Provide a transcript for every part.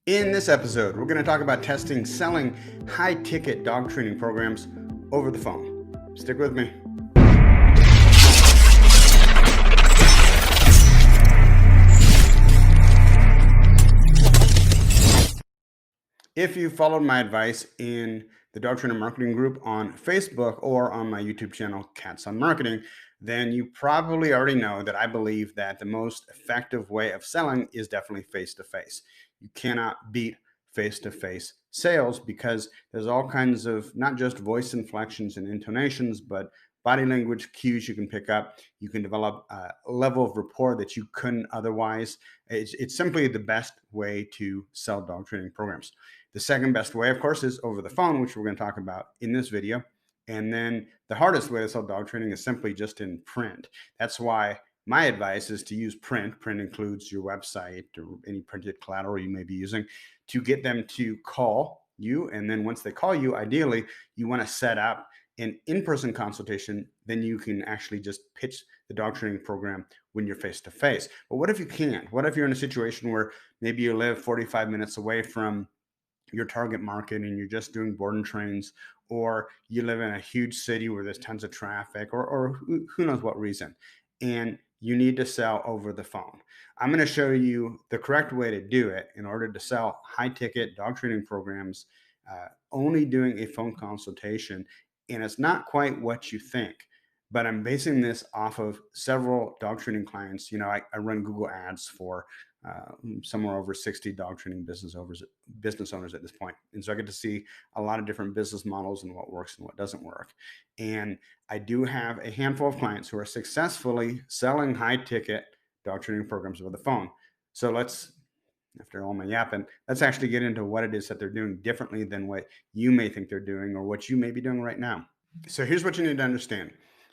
In this episode, we're going to talk about selling high-ticket dog training programs over the phone. Stick with me. If you followed my advice in the Dog Trainer Marketing Group on Facebook or on my YouTube channel, Katz on Marketing, then you probably already know that I believe that the most effective way of selling is definitely face-to-face. You cannot beat face-to-face sales because there's all kinds of not just voice inflections and intonations, but body language cues you can pick up. You can develop a level of rapport that you couldn't otherwise. It's simply the best way to sell dog training programs. The second best way, of course, is over the phone, which we're going to talk about in this video. And then the hardest way to sell dog training is simply just in print. That's why my advice is to use print. Print includes your website or any printed collateral you may be using to get them to call you. And then once they call you, ideally, you want to set up an in-person consultation. Then you can actually just pitch the dog training program when you're face-to-face. But what if you can't? What if you're in a situation where maybe you live 45 minutes away from your target market and you're just doing board and trains, or you live in a huge city where there's tons of traffic, or who knows what reason, and you need to sell over the phone. I'm going to show you the correct way to do it in order to sell high ticket dog training programs, only doing a phone consultation. And it's not quite what you think, but I'm basing this off of several dog training clients. I run Google ads for somewhere over 60 dog training business owners at this point. And so I get to see a lot of different business models and what works and what doesn't work. And I do have a handful of clients who are successfully selling high ticket dog training programs over the phone. So after all my yapping, let's actually get into what it is that they're doing differently than what you may think they're doing or what you may be doing right now. So here's what you need to understand.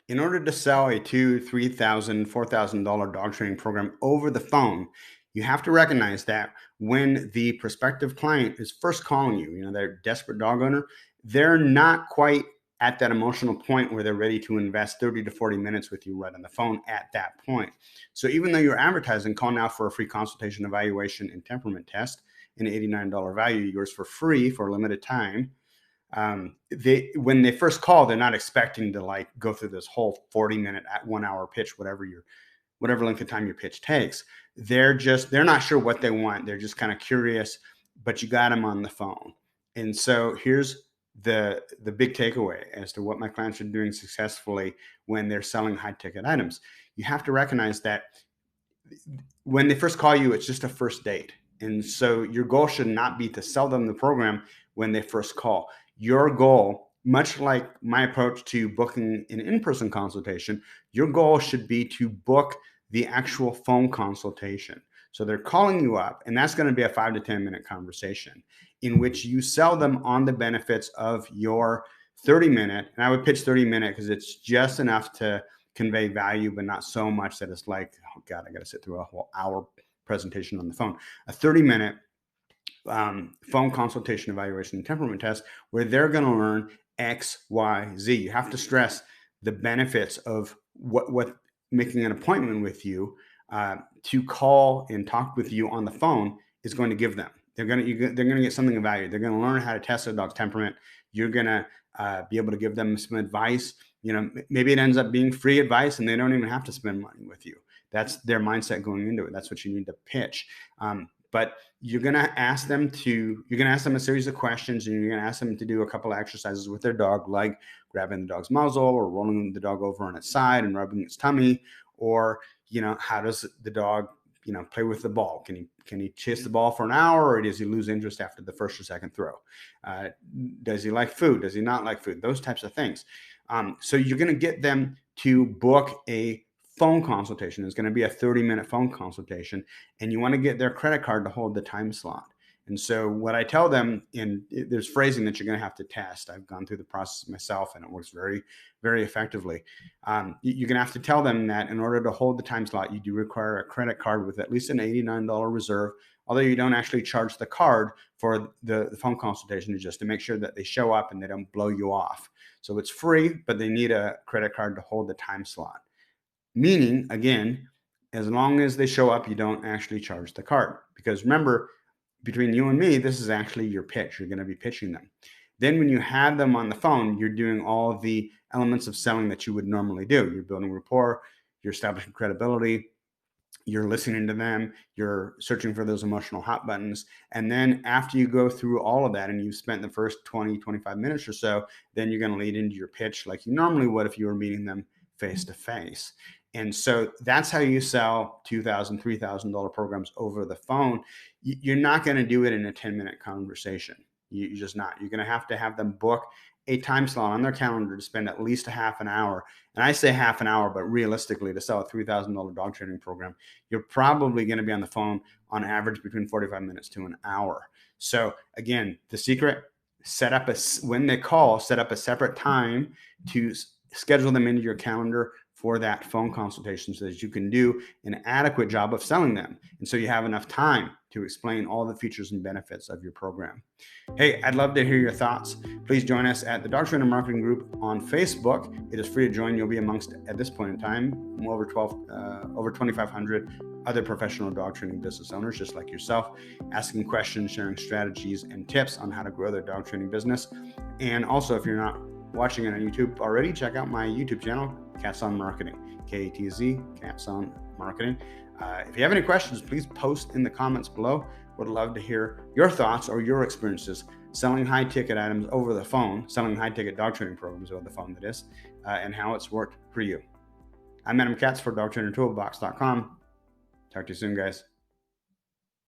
In order to sell a $2,000, $3,000, $4,000 dog training program over the phone, you have to recognize that when the prospective client is first calling you, they're a desperate dog owner, they're not quite at that emotional point where they're ready to invest 30 to 40 minutes with you right on the phone at that point. So even though you're advertising, call now for a free consultation, evaluation, and temperament test, an $89 value, yours for free for a limited time. When they first call, they're not expecting to go through this whole 40-minute at 1 hour pitch, whatever length of time your pitch takes. They're not sure what they want. They're just kind of curious, but you got them on the phone. And so here's the big takeaway as to what my clients are doing successfully when they're selling high ticket items. You have to recognize that when they first call you, it's just a first date. And so your goal should not be to sell them the program when they first call. Your goal, much like my approach to booking an in-person consultation, your goal should be to book the actual phone consultation. So they're calling you up, and that's going to be a 5 to 10 minute conversation in which you sell them on the benefits of your 30-minute. And I would pitch 30-minute because it's just enough to convey value, but not so much that it's like, oh God, I got to sit through a whole hour presentation on the phone. A 30-minute phone consultation, evaluation, and temperament test where they're going to learn X, Y, Z. You have to stress the benefits of what making an appointment with you to call and talk with you on the phone is going to give them. They're going to get something of value. They're going to learn how to test their dog's temperament. You're going to be able to give them some advice. Maybe it ends up being free advice and they don't even have to spend money with you. That's their mindset going into it. That's what you need to pitch. But you're going to ask them a series of questions, and you're going to ask them to do a couple of exercises with their dog, like grabbing the dog's muzzle or rolling the dog over on its side and rubbing its tummy, or, how does the dog, play with the ball? Can he chase the ball for an hour, or does he lose interest after the first or second throw? Does he like food? Does he not like food? Those types of things. So you're going to get them to book a phone consultation. It's going to be a 30-minute phone consultation, and you want to get their credit card to hold the time slot. And so what I tell them, there's phrasing that you're going to have to test. I've gone through the process myself, and it works very, very effectively. You're going to have to tell them that in order to hold the time slot, you do require a credit card with at least an $89 reserve, although you don't actually charge the card for the phone consultation, just to make sure that they show up and they don't blow you off. So it's free, but they need a credit card to hold the time slot. Meaning, again, as long as they show up, you don't actually charge the card. Because remember, between you and me, this is actually your pitch. You're going to be pitching them. Then when you have them on the phone, you're doing all of the elements of selling that you would normally do. You're building rapport, you're establishing credibility, you're listening to them, you're searching for those emotional hot buttons. And then after you go through all of that and you've spent the first 20, 25 minutes or so, then you're going to lead into your pitch like you normally would if you were meeting them face to face. And so that's how you sell $2,000, $3,000 programs over the phone. You're not going to do it in a 10-minute conversation. You're just not. You're going to have them book a time slot on their calendar to spend at least a half an hour. And I say half an hour, but realistically, to sell a $3,000 dog training program, you're probably going to be on the phone on average between 45 minutes to an hour. So again, the secret, when they call, set up a separate time to schedule them into your calendar for that phone consultation so that you can do an adequate job of selling them. And so you have enough time to explain all the features and benefits of your program. Hey, I'd love to hear your thoughts. Please join us at the Dog Trainer Marketing Group on Facebook. It is free to join. You'll be amongst, at this point in time, over 2,500 other professional dog training business owners just like yourself, asking questions, sharing strategies and tips on how to grow their dog training business. And also, if you're not watching it on YouTube already, check out my YouTube channel, Katz on Marketing, K-A-T-Z, Katz on Marketing. If you have any questions, please post in the comments below. Would love to hear your thoughts or your experiences selling high-ticket items over the phone, selling high-ticket dog training programs over the phone, that is, and how it's worked for you. I'm Adam Katz for DogTrainerToolbox.com. Talk to you soon, guys.